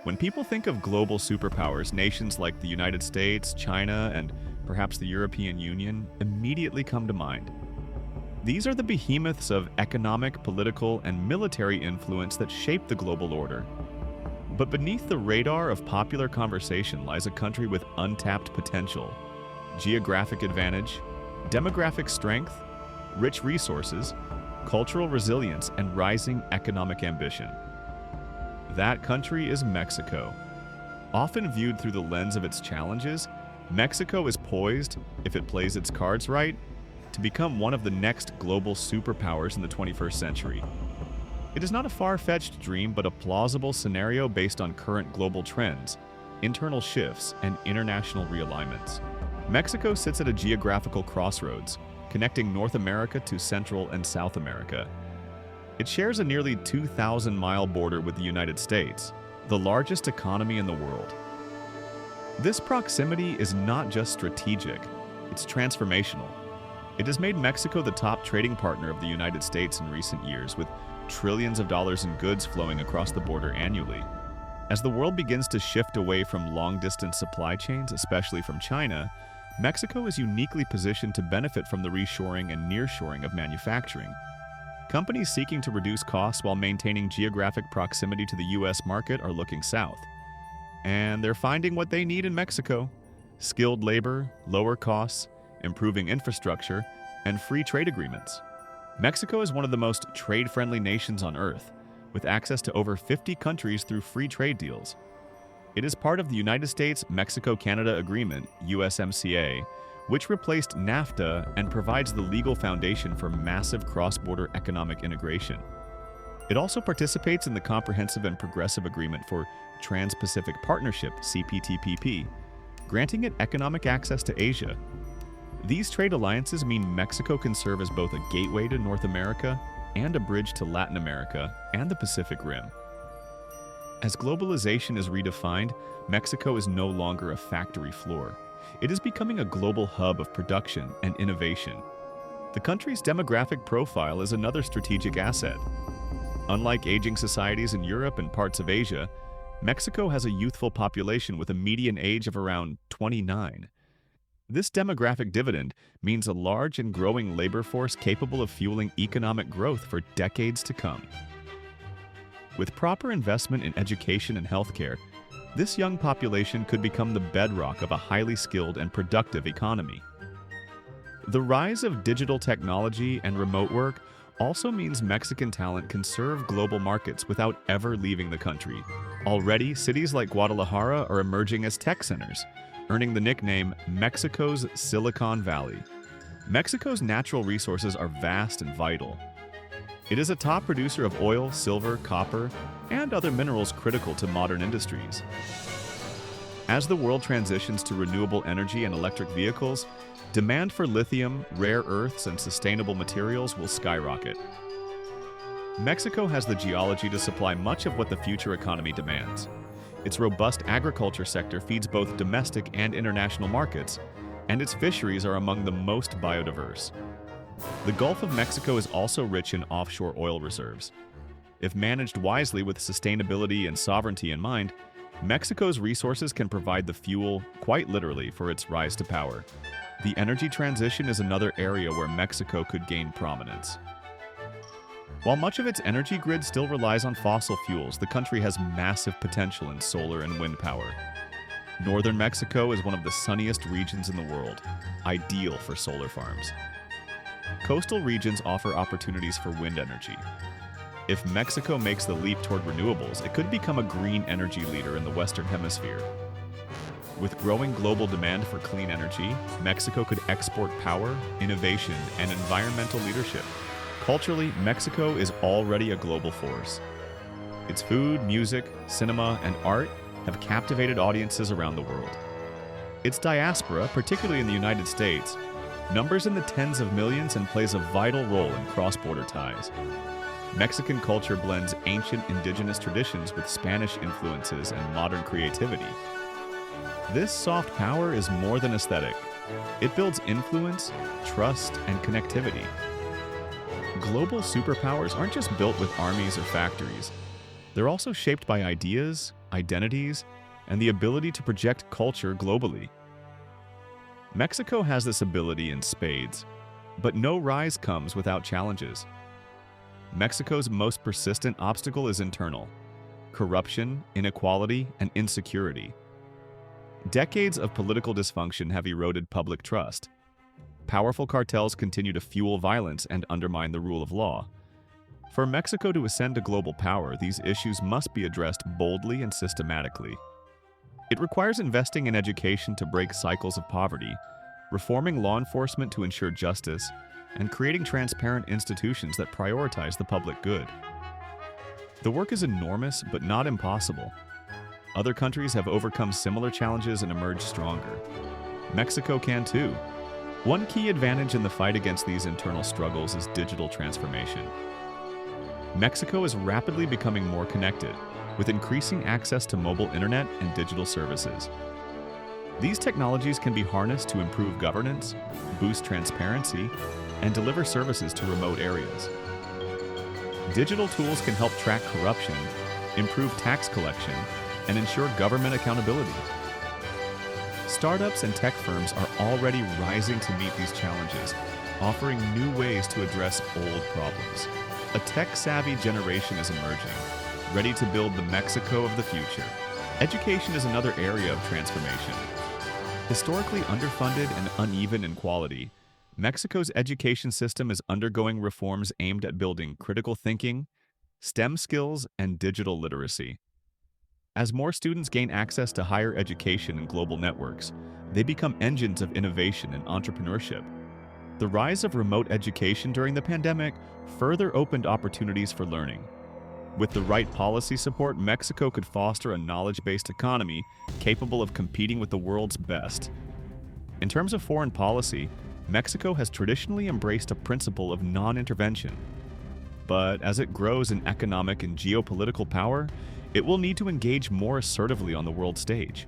When people think of global superpowers, nations like the United States, China, and perhaps the European Union immediately come to mind. These are the behemoths of economic, political, and military influence that shape the global order. But beneath the radar of popular conversation lies a country with untapped potential, geographic advantage, demographic strength, rich resources, cultural resilience, and rising economic ambition. That country is Mexico. Often viewed through the lens of its challenges, Mexico is poised, if it plays its cards right, to become one of the next global superpowers in the 21st century. It is not a far-fetched dream, but a plausible scenario based on current global trends, internal shifts, and international realignments. Mexico sits at a geographical crossroads, connecting North America to Central and South America. It shares a nearly 2,000-mile border with the United States, the largest economy in the world. This proximity is not just strategic, it's transformational. It has made Mexico the top trading partner of the United States in recent years, with trillions of dollars in goods flowing across the border annually. As the world begins to shift away from long-distance supply chains, especially from China, Mexico is uniquely positioned to benefit from the reshoring and nearshoring of manufacturing. Companies seeking to reduce costs while maintaining geographic proximity to the U.S. market are looking south. And they're finding what they need in Mexico: skilled labor, lower costs, improving infrastructure, and free trade agreements. Mexico is one of the most trade-friendly nations on Earth, with access to over 50 countries through free trade deals. It is part of the United States-Mexico-Canada Agreement, USMCA, which replaced NAFTA and provides the legal foundation for massive cross-border economic integration. It also participates in the Comprehensive and Progressive Agreement for Trans-Pacific Partnership, CPTPP, granting it economic access to Asia. These trade alliances mean Mexico can serve as both a gateway to North America and a bridge to Latin America and the Pacific Rim. As globalization is redefined, Mexico is no longer a factory floor. It is becoming a global hub of production and innovation. The country's demographic profile is another strategic asset. Unlike aging societies in Europe and parts of Asia, Mexico has a youthful population with a median age of around 29. This demographic dividend means a large and growing labor force capable of fueling economic growth for decades to come. With proper investment in education and healthcare, this young population could become the bedrock of a highly skilled and productive economy. The rise of digital technology and remote work also means Mexican talent can serve global markets without ever leaving the country. Already, cities like Guadalajara are emerging as tech centers, earning the nickname Mexico's Silicon Valley. Mexico's natural resources are vast and vital. It is a top producer of oil, silver, copper, and other minerals critical to modern industries. As the world transitions to renewable energy and electric vehicles, demand for lithium, rare earths, and sustainable materials will skyrocket. Mexico has the geology to supply much of what the future economy demands. Its robust agriculture sector feeds both domestic and international markets, and its fisheries are among the most biodiverse. The Gulf of Mexico is also rich in offshore oil reserves. If managed wisely with sustainability and sovereignty in mind, Mexico's resources can provide the fuel, quite literally, for its rise to power. The energy transition is another area where Mexico could gain prominence. While much of its energy grid still relies on fossil fuels, the country has massive potential in solar and wind power. Northern Mexico is one of the sunniest regions in the world, ideal for solar farms. Coastal regions offer opportunities for wind energy. If Mexico makes the leap toward renewables, it could become a green energy leader in the Western Hemisphere. With growing global demand for clean energy, Mexico could export power, innovation, and environmental leadership. Culturally, Mexico is already a global force. Its food, music, cinema, and art have captivated audiences around the world. Its diaspora, particularly in the United States, numbers in the tens of millions and plays a vital role in cross-border ties. Mexican culture blends ancient indigenous traditions with Spanish influences and modern creativity. This soft power is more than aesthetic. It builds influence, trust, and connectivity. Global superpowers aren't just built with armies or factories. They're also shaped by ideas, identities, and the ability to project culture globally. Mexico has this ability in spades, but no rise comes without challenges. Mexico's most persistent obstacle is internal: corruption, inequality, and insecurity. Decades of political dysfunction have eroded public trust. Powerful cartels continue to fuel violence and undermine the rule of law. For Mexico to ascend to global power, these issues must be addressed boldly and systematically. It requires investing in education to break cycles of poverty, reforming law enforcement to ensure justice, and creating transparent institutions that prioritize the public good. The work is enormous, but not impossible. Other countries have overcome similar challenges and emerged stronger. Mexico can too. One key advantage in the fight against these internal struggles is digital transformation. Mexico is rapidly becoming more connected, with increasing access to mobile internet and digital services. These technologies can be harnessed to improve governance, boost transparency, and deliver services to remote areas. Digital tools can help track corruption, improve tax collection, and ensure government accountability. Startups and tech firms are already rising to meet these challenges, offering new ways to address old problems. A tech-savvy generation is emerging, ready to build the Mexico of the future. Education is another area of transformation. Historically underfunded and uneven in quality, Mexico's education system is undergoing reforms aimed at building critical thinking, STEM skills, and digital literacy. As more students gain access to higher education and global networks, they become engines of innovation and entrepreneurship. The rise of remote education during the pandemic further opened opportunities for learning. With the right policy support, Mexico could foster a knowledge-based economy capable of competing with the world's best. In terms of foreign policy, Mexico has traditionally embraced a principle of non-intervention. But as it grows in economic and geopolitical power, it will need to engage more assertively on the world stage.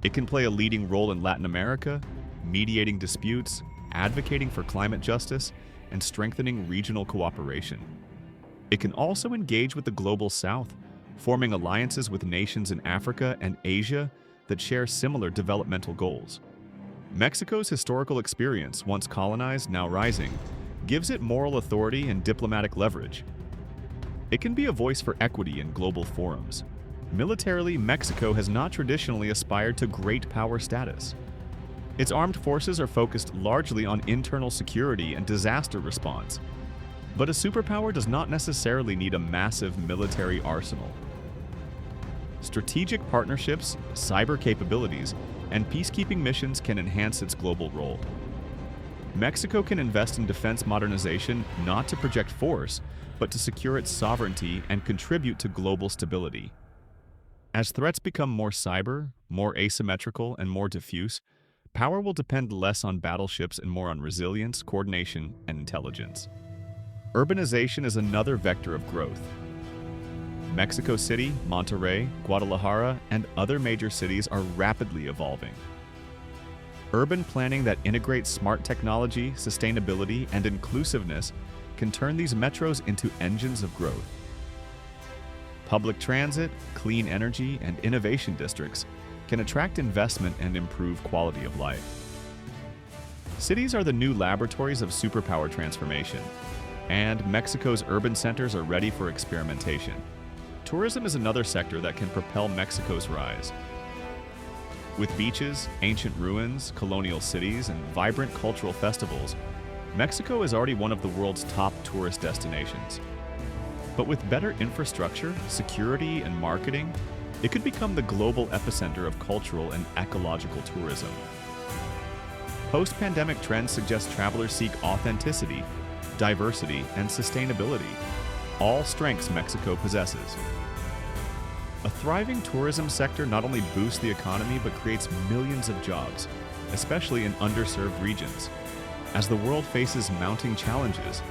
It can play a leading role in Latin America, mediating disputes, advocating for climate justice, and strengthening regional cooperation. It can also engage with the global south, forming alliances with nations in Africa and Asia that share similar developmental goals. Mexico's historical experience, once colonized, now rising, gives it moral authority and diplomatic leverage. It can be a voice for equity in global forums. Militarily, Mexico has not traditionally aspired to great power status. Its armed forces are focused largely on internal security and disaster response. But a superpower does not necessarily need a massive military arsenal. Strategic partnerships, cyber capabilities, and peacekeeping missions can enhance its global role. Mexico can invest in defense modernization not to project force, but to secure its sovereignty and contribute to global stability. As threats become more cyber, more asymmetrical, and more diffuse, power will depend less on battleships and more on resilience, coordination, and intelligence. Urbanization is another vector of growth. Mexico City, Monterrey, Guadalajara, and other major cities are rapidly evolving. Urban planning that integrates smart technology, sustainability, and inclusiveness can turn these metros into engines of growth. Public transit, clean energy, and innovation districts can attract investment and improve quality of life. Cities are the new laboratories of superpower transformation, and Mexico's urban centers are ready for experimentation. Tourism is another sector that can propel Mexico's rise. With beaches, ancient ruins, colonial cities, and vibrant cultural festivals, Mexico is already one of the world's top tourist destinations. But with better infrastructure, security, and marketing, it could become the global epicenter of cultural and ecological tourism. Post-pandemic trends suggest travelers seek authenticity, diversity, and sustainability, all strengths Mexico possesses. A thriving tourism sector not only boosts the economy but creates millions of jobs, especially in underserved regions. As the world faces mounting challenges,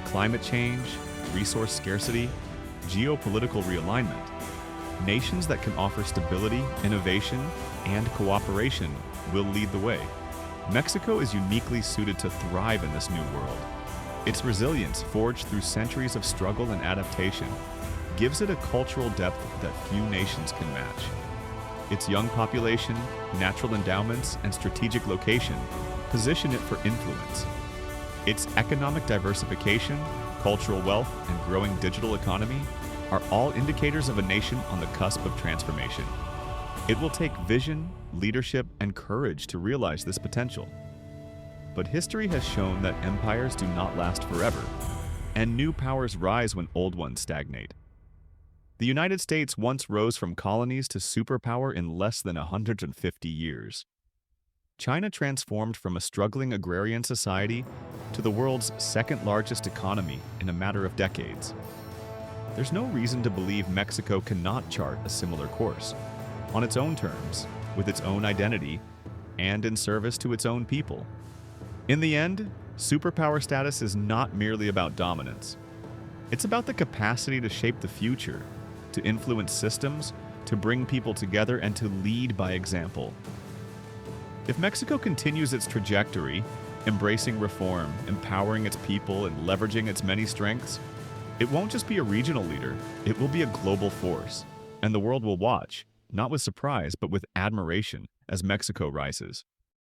climate change, resource scarcity, geopolitical realignment, nations that can offer stability, innovation, and cooperation will lead the way. Mexico is uniquely suited to thrive in this new world. Its resilience, forged through centuries of struggle and adaptation, gives it a cultural depth that few nations can match. Its young population, natural endowments, and strategic location position it for influence. Its economic diversification, cultural wealth, and growing digital economy are all indicators of a nation on the cusp of transformation. It will take vision, leadership, and courage to realize this potential. But history has shown that empires do not last forever, and new powers rise when old ones stagnate. The United States once rose from colonies to superpower in less than 150 years. China transformed from a struggling agrarian society to the world's second-largest economy in a matter of decades. There's no reason to believe Mexico cannot chart a similar course, on its own terms, with its own identity, and in service to its own people. In the end, superpower status is not merely about dominance. It's about the capacity to shape the future, to influence systems, to bring people together, and to lead by example. If Mexico continues its trajectory, embracing reform, empowering its people, and leveraging its many strengths, it won't just be a regional leader, it will be a global force. And the world will watch, not with surprise, but with admiration, as Mexico rises.